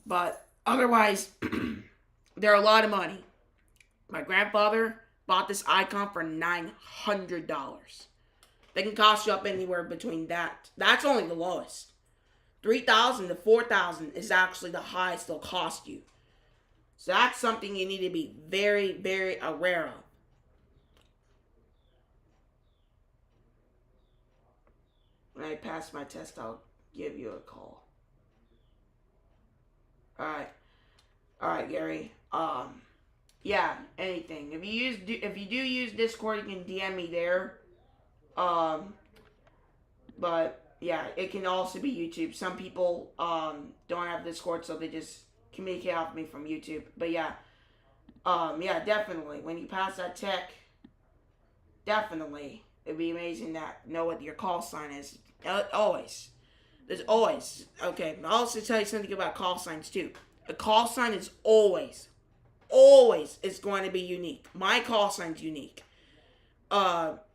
But otherwise, they're a lot of money. My grandfather bought this Icon for $900. They can cost you up anywhere between that. That's only the lowest. $3,000 to $4,000 is actually the highest they'll cost you. So that's something you need to be very, very aware of. When I pass my test, I'll give you a call. Alright, Gary. Yeah, anything. If you do use Discord, you can DM me there. But yeah, it can also be YouTube. Some people don't have Discord, so they just communicate off me from YouTube. But yeah, yeah, definitely. When you pass that tech, definitely, it'd be amazing to know what your call sign is. Always. There's always. Okay, I'll also tell you something about call signs too. A call sign is always is going to be unique. My call sign's unique.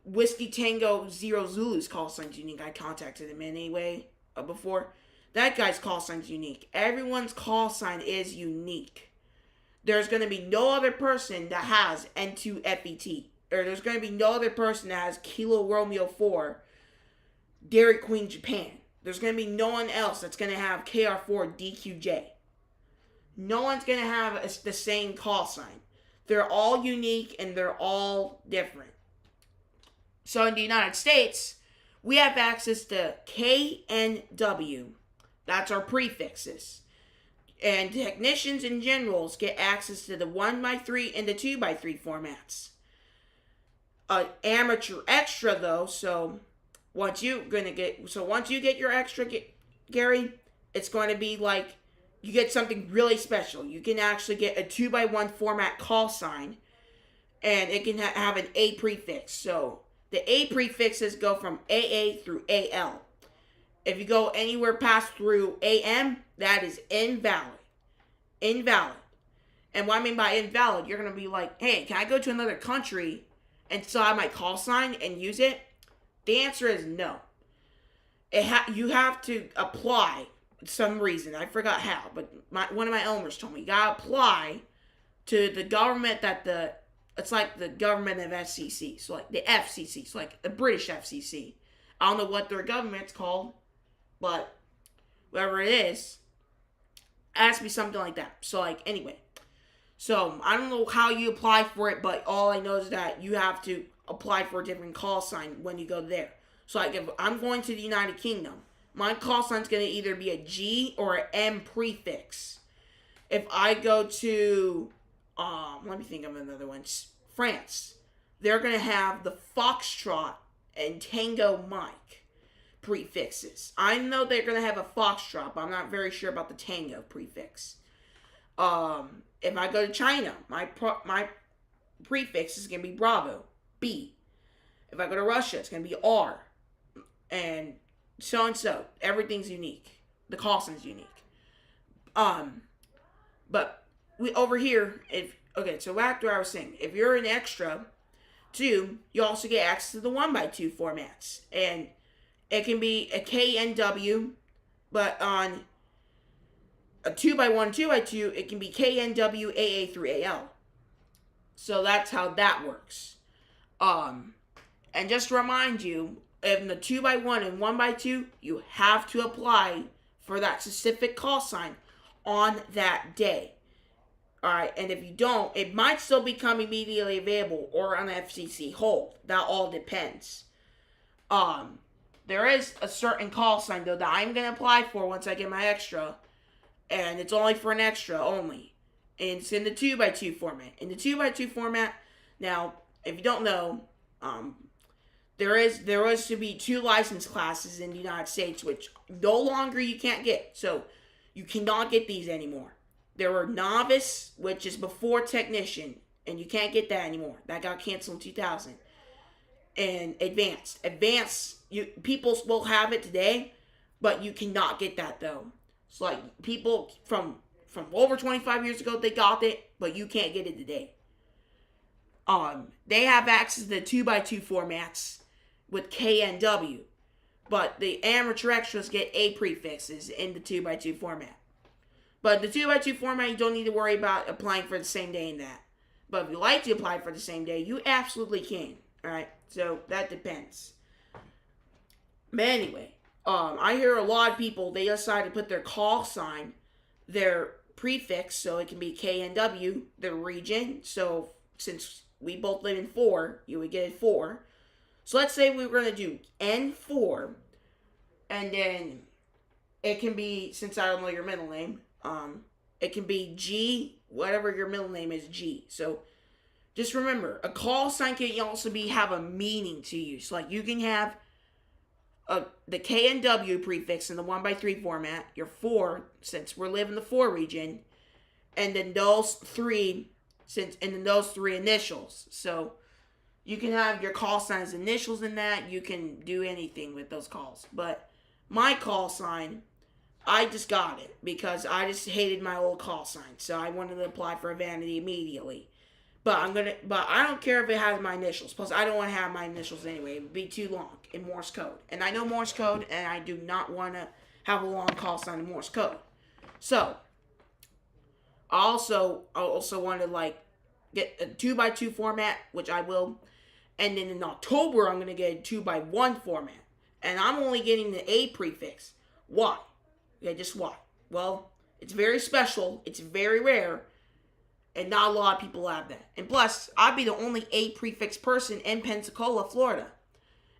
Whiskey Tango Zero Zulu's call sign's unique. I contacted him anyway before. That guy's call sign's unique. Everyone's call sign is unique. There's going to be no other person that has N2FET. Or there's going to be no other person that has Kilo Romeo 4 Dairy Queen Japan. There's going to be no one else that's going to have KR4 DQJ. No one's going to have the same call sign. They're all unique and they're all different. So in the United States, we have access to KNW. That's our prefixes. And technicians and generals get access to the 1x3 and the 2x3 formats. Amateur extra though, so once you get your extra, Gary, it's going to be like you get something really special. You can actually get a 2x1 format call sign, and it can have an A prefix. So the A prefixes go from AA through AL. If you go anywhere past through AM, that is invalid. Invalid. And what I mean by invalid, you're going to be like, hey, can I go to another country and still have my call sign and use it? The answer is no. You have to apply for some reason. I forgot how, but one of my elders told me. You got to apply to the government it's like the government of FCC. So like the FCC. So like the British FCC. I don't know what their government's called, but whatever it is, it has to be something like that. So like, anyway. So I don't know how you apply for it, but all I know is that you have to apply for a different call sign when you go there. So like if I'm going to the United Kingdom, my call sign's going to either be a G or an M prefix. If I go to, let me think of another one, France, they're going to have the Foxtrot and Tango Mike prefixes. I know they're going to have a Foxtrot, but I'm not very sure about the Tango prefix. If I go to China, my prefix is going to be Bravo, B. If I go to Russia, it's going to be R. And so. Everything's unique. The call sign's unique. But we over here, so back to what I was saying. If you're an extra, too, you also get access to the 1x2 formats. And it can be a KNW, but on a 2x1, 2x2, it can be KNW, AA through AL. So that's how that works. And just to remind you, in the 2x1 and 1x2, you have to apply for that specific call sign on that day. Alright, and if you don't, it might still become immediately available or on the FCC hold. That all depends. There is a certain call sign, though, that I'm going to apply for once I get my extra. And it's only for an extra only. And it's in the 2x2 format. In the 2x2 format, now, if you don't know, there was to be 2 license classes in the United States, which no longer you can't get. So, you cannot get these anymore. There were novice, which is before technician, and you can't get that anymore. That got canceled in 2000. And advanced. Advanced, people will have it today, but you cannot get that, though. It's like people from over 25 years ago, they got it, but you can't get it today. They have access to the 2x2 formats with KNW, but the amateur extras get A prefixes in the 2x2 format. But the 2x2 format, you don't need to worry about applying for the same day in that. But if you like to apply for the same day, you absolutely can. Alright, so that depends. But anyway, I hear a lot of people, they decide to put their call sign, their prefix, so it can be KNW, their region. So since we both live in 4, you would get a 4. So let's say we were going to do N4, and then it can be, since I don't know your middle name, it can be G, whatever your middle name is, G. So just remember, a call sign can also have a meaning to you. So like you can have the KNW prefix in the 1x3 format, your 4, since we're living in the 4 region, and then those 3 initials. So you can have your call sign's initials in that. You can do anything with those calls. But my call sign, I just got it because I just hated my old call sign. So I wanted to apply for a vanity immediately. But I don't care if it has my initials. Plus, I don't want to have my initials anyway. It would be too long in Morse code. And I know Morse code, and I do not want to have a long call sign in Morse code. So, I also want to get a 2x2 format, which I will. And then in October, I'm going to get a 2x1 format. And I'm only getting the A prefix. Why? Yeah, just why? Well, it's very special. It's very rare. And not a lot of people have that. And plus, I'd be the only A prefix person in Pensacola, Florida.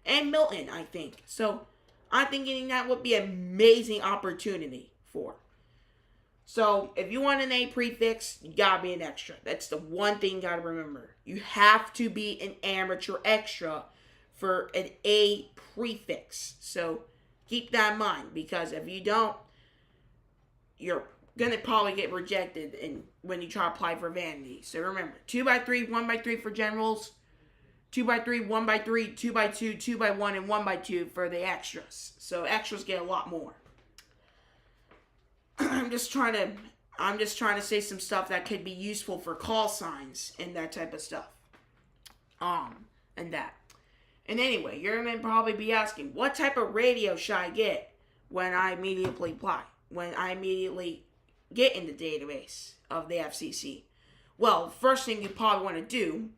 And Milton, I think. So, I think getting that would be an amazing opportunity for. So, if you want an A prefix, you gotta be an extra. That's the one thing you gotta remember. You have to be an amateur extra for an A prefix. So, keep that in mind. Because if you don't, you're gonna probably get rejected when you try to apply for vanity. So remember, 2x3, 1x3 for generals, 2x3, 1x3, 2x2, 2x1, and 1x2 for the extras. So extras get a lot more. I'm just trying to say some stuff that could be useful for call signs and that type of stuff. And that. And anyway, you're gonna probably be asking, what type of radio should I get when I immediately apply? When I immediately get in the database of the FCC? Well, first thing you probably want to do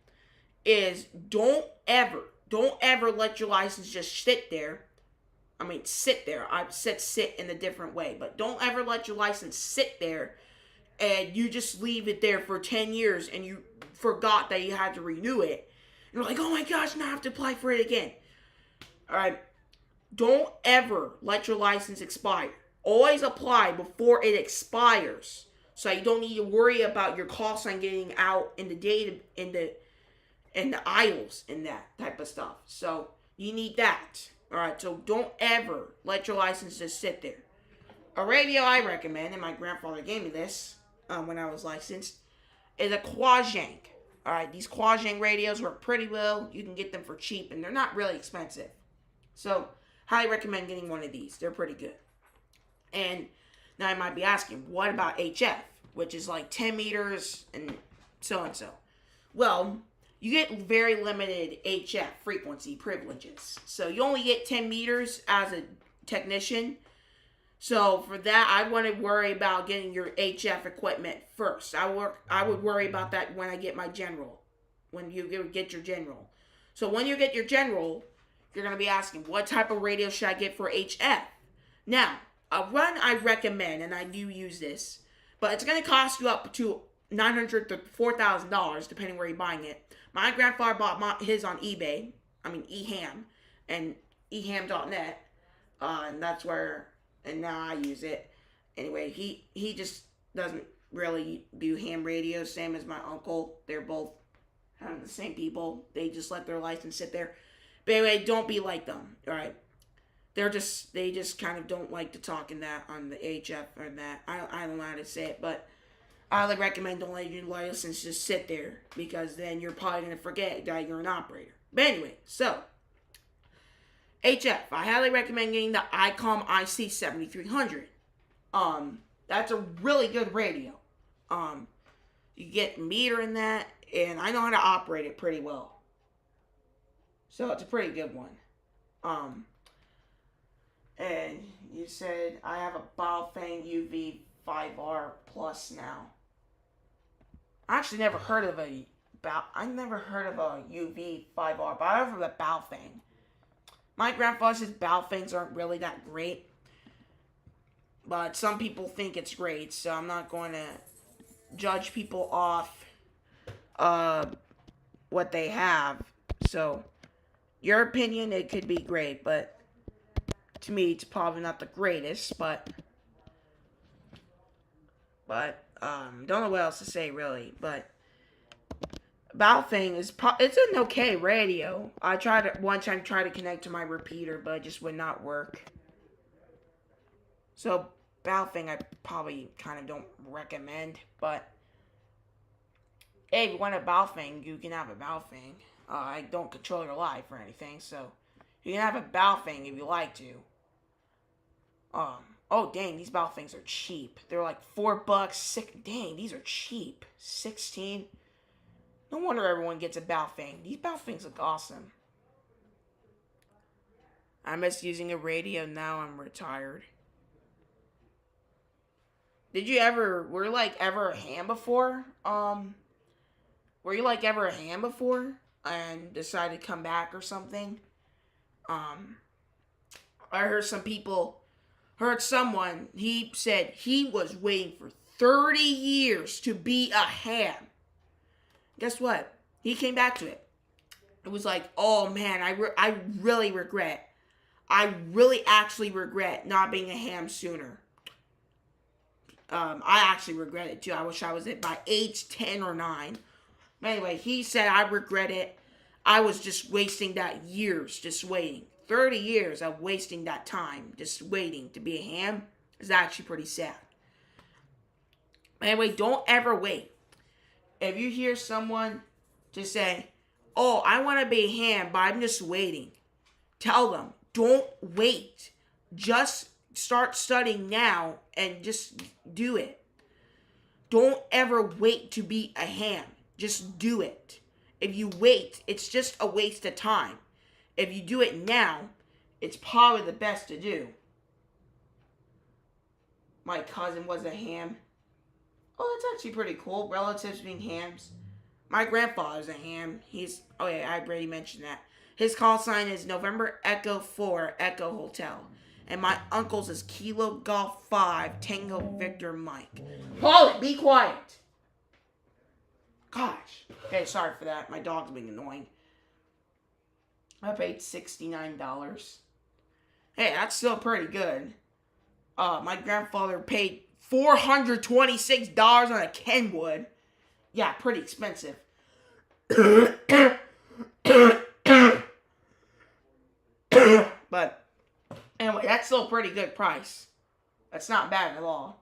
is don't ever let your license just sit there. I mean, sit there. I've said sit in a different way, but don't ever let your license sit there and you just leave it there for 10 years and you forgot that you had to renew it. You're like, oh my gosh, now I have to apply for it again. Alright, don't ever let your license expire. Always apply before it expires, so you don't need to worry about your call sign getting out in the data, in the aisles and that type of stuff. So you need that. Alright, so don't ever let your license just sit there. A radio I recommend, and my grandfather gave me this when I was licensed, is a Quajang. Alright, these Quajang radios work pretty well. You can get them for cheap, and they're not really expensive. So, highly recommend getting one of these. They're pretty good. And now you might be asking, what about HF? Which is like 10 meters and so. Well, you get very limited HF frequency privileges. So you only get 10 meters as a technician. So for that, I wouldn't worry about getting your HF equipment first. I would worry about that when I get my general. When you get your general. So when you get your general, you're going to be asking, what type of radio should I get for HF? Now, a run I recommend, and I do use this, but it's going to cost you up to $900 to $4,000, depending where you're buying it. My grandfather bought his on eBay, eHam, and eham.net, and that's where, and now I use it. Anyway, he just doesn't really do ham radios, same as my uncle. They're both the same people. They just let their license sit there. But anyway, don't be like them, alright? They just kind of don't like to talk in that on the HF or that. I don't know how to say it, but I highly recommend don't let your license just sit there, because then you're probably going to forget that you're an operator. But anyway, so HF, I highly recommend getting the ICOM IC7300. That's a really good radio. You get meter in that, and I know how to operate it pretty well. So it's a pretty good one. And you said I have a Baofeng UV5R Plus now. I actually never heard of a UV5R, but I heard of a Baofeng. My grandfather says Baofengs aren't really that great, but some people think it's great, so I'm not going to judge people off what they have. So your opinion, it could be great, but to me, it's probably not the greatest, but don't know what else to say, really, but Baofeng it's an okay radio. I tried it one time, tried to connect to my repeater, but it just would not work. So, Baofeng, I probably kind of don't recommend, but hey, if you want a Baofeng, you can have a Baofeng. I don't control your life or anything, so you can have a Baofeng if you like to. Oh dang, these Baofengs are cheap. They're like $4. Dang, these are cheap. 16. No wonder everyone gets a Baofeng. These Baofengs look awesome. I miss using a radio. Now I'm retired. Were you ever a ham before? Were you ever a ham before and decided to come back or something? I heard someone, he said he was waiting for 30 years to be a ham. Guess what? He came back to it. It was like, oh man, I really regret. I really actually regret not being a ham sooner. I actually regret it too. I wish I was it by age 10 or 9. But anyway, he said I regret it. I was just wasting that years, just waiting. 30 years of wasting that time, just waiting to be a ham, is actually pretty sad. Anyway, don't ever wait. If you hear someone just say, oh, I want to be a ham, but I'm just waiting, tell them, don't wait. Just start studying now and just do it. Don't ever wait to be a ham. Just do it. If you wait, it's just a waste of time. If you do it now, it's probably the best to do. My cousin was a ham. Oh, that's actually pretty cool. Relatives being hams. My grandfather's a ham. Oh yeah, I already mentioned that. His call sign is November Echo 4 Echo Hotel. And my uncle's is Kilo Golf 5 Tango Victor Mike. Hold it! Be quiet! Gosh. Okay, sorry for that. My dog's being annoying. I paid $69. Hey, that's still pretty good. My grandfather paid $426 on a Kenwood. Yeah, pretty expensive. But anyway, that's still a pretty good price. That's not bad at all.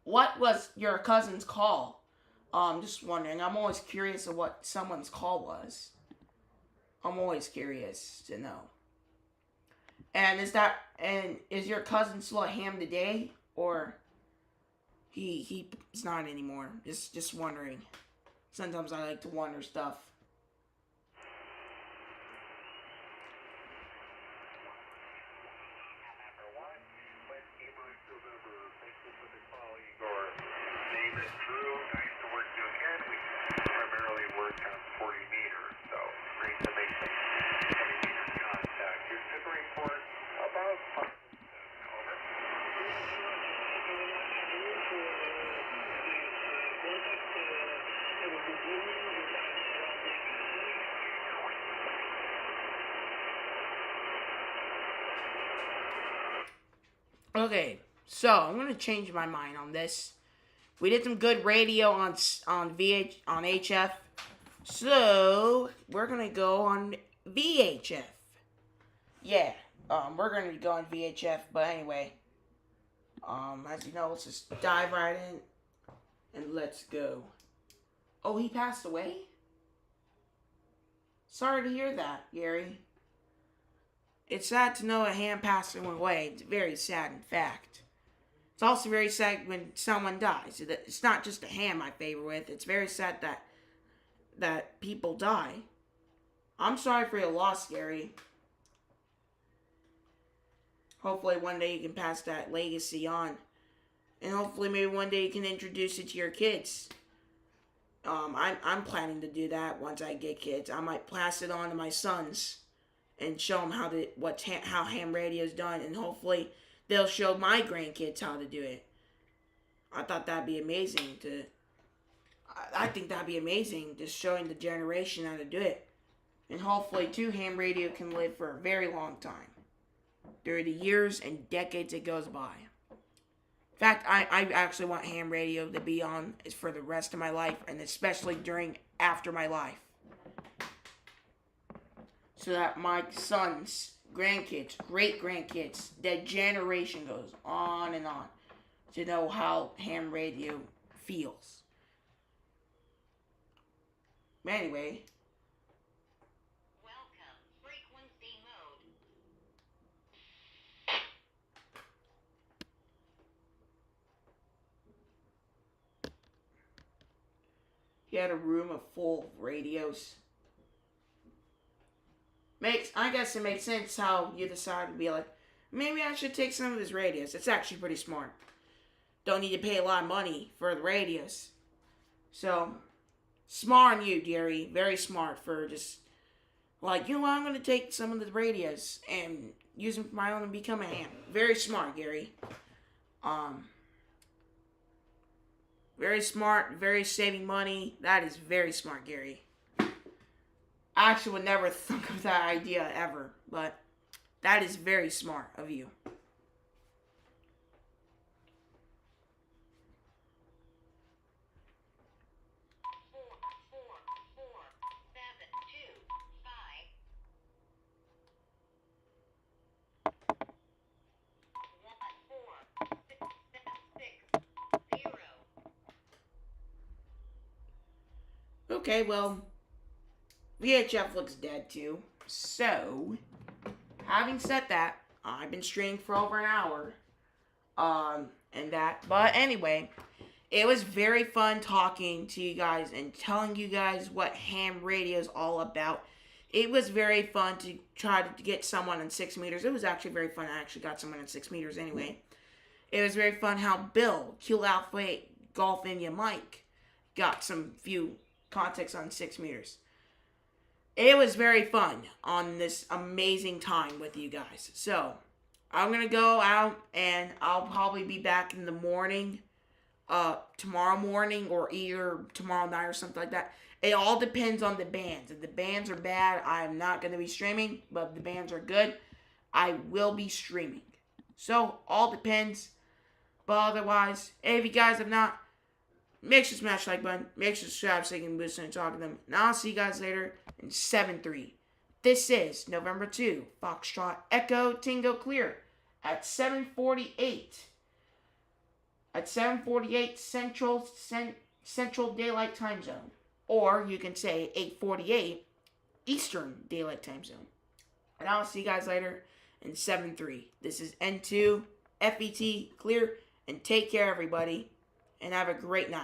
What was your cousin's call? Just wondering. I'm always curious of what someone's call was. I'm always curious to know. And is your cousin still at Ham today, or he's not anymore? Just wondering. Sometimes I like to wonder stuff. Okay, so I'm gonna change my mind on this. We did some good radio on HF, so we're gonna go on VHF. Yeah, we're gonna go on VHF. But anyway, as you know, let's just dive right in and let's go. Oh, he passed away? Sorry to hear that, Gary. It's sad to know a ham passed away. It's very sad, in fact. It's also very sad when someone dies. It's not just a ham I favor with. It's very sad that people die. I'm sorry for your loss, Gary. Hopefully one day you can pass that legacy on. And hopefully maybe one day you can introduce it to your kids. I'm planning to do that once I get kids. I might pass it on to my sons and show them how ham radio is done, and hopefully they'll show my grandkids how to do it. I thought that'd be amazing I think that'd be amazing, just showing the generation how to do it. And hopefully too, ham radio can live for a very long time. Through the years and decades it goes by. In fact, I actually want ham radio to be on for the rest of my life, and especially after my life. So that my sons, grandkids, great-grandkids, that generation goes on and on to know how ham radio feels. Anyway. Welcome, frequency mode. He had a room full of radios. I guess it makes sense how you decided to be like, maybe I should take some of his radios. It's actually pretty smart. Don't need to pay a lot of money for the radios. So, smart on you, Gary. Very smart for just, like, you know what, I'm going to take some of the radios and use them for my own and become a ham. Very smart, Gary. Very smart, very saving money. That is very smart, Gary. I actually would never think of that idea ever, but that is very smart of you. Okay, well, VHF looks dead too. So, having said that, I've been streaming for over an hour. But anyway, it was very fun talking to you guys and telling you guys what ham radio is all about. It was very fun to try to get someone in 6 meters. It was actually very fun. I actually got someone in 6 meters anyway. It was very fun how Bill, Q Alpha 8, Golf India Mike, got some few context on 6 meters. It was very fun on this amazing time with you guys. So, I'm going to go out and I'll probably be back in the morning tomorrow morning or either tomorrow night or something like that. It all depends on the bands. If the bands are bad, I'm not going to be streaming. But if the bands are good, I will be streaming. So, all depends. But otherwise, if you guys have not, make sure to smash the like button. Make sure to subscribe so you can listen and talk to them. And I'll see you guys later in 7-3. This is November 2, Foxtrot Echo Tango Clear at 7:48. At 7:48 Central Daylight Time Zone. Or you can say 8:48 Eastern Daylight Time Zone. And I'll see you guys later in 7-3. This is N2 FET Clear. And take care, everybody. And have a great night.